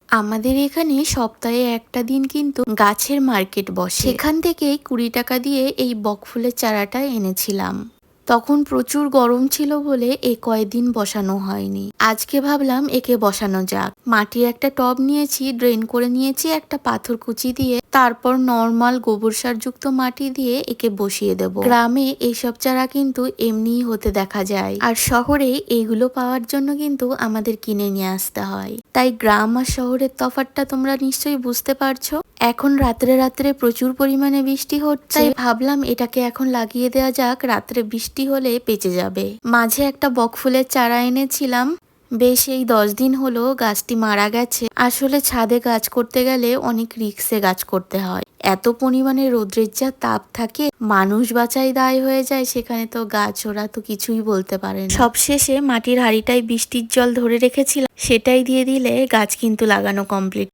আমাদের এখানে সপ্তাহে একটা দিন কিন্তু গাছের মার্কেট বসে। সেখান থেকেই 20 টাকা দিয়ে এই বকফুলের চারাটা এনেছিলাম। তখন প্রচুর গরম ছিল বলে এই কয়েকদিন বসানো হয়নি। আজকে ভাবলাম একে বসানো যাক। মাটির একটা টব নিয়েছি, ড্রেন করে নিয়েছি একটা পাথর কুচি দিয়ে, তারপর নর্মাল গোবর সার যুক্ত মাটি দিয়ে একে বসিয়ে দেব। গ্রামে এইসব চারা কিন্তু এমনিই হতে দেখা যায়, আর শহরে এইগুলো পাওয়ার জন্য কিন্তু আমাদের কিনে নিয়ে আসতে হয়। তাই গ্রাম আর শহরের তফাৎটা তোমরা নিশ্চয়ই বুঝতে পারছো। এখন রাত্রে রাত্রে প্রচুর পরিমাণে বৃষ্টি হচ্ছে, তাই ভাবলাম এটাকে এখন লাগিয়ে দেওয়া যাক, রাত্রে বৃষ্টি হলে বেঁচে যাবে। মাঝে একটা বকফুলের চারা এনেছিলাম, বেশ এই 10 দিন হলো গাছটি মারা গেছে। আসলে ছাদে গাছ করতে গেলে অনেক রিস্কে গাছ করতে হয়। এত পরিমাণে রোদ্রের যা তাপ থাকে, মানুষ বাঁচাই দায় হয়ে যায়, সেখানে তো গাছ ওরা তো কিছুই বলতে পারে না। সবশেষে মাটির হাঁড়িটায় বৃষ্টির জল ধরে রেখেছিলাম, সেটাই দিয়ে দিলে গাছ কিন্তু লাগানো কমপ্লিট।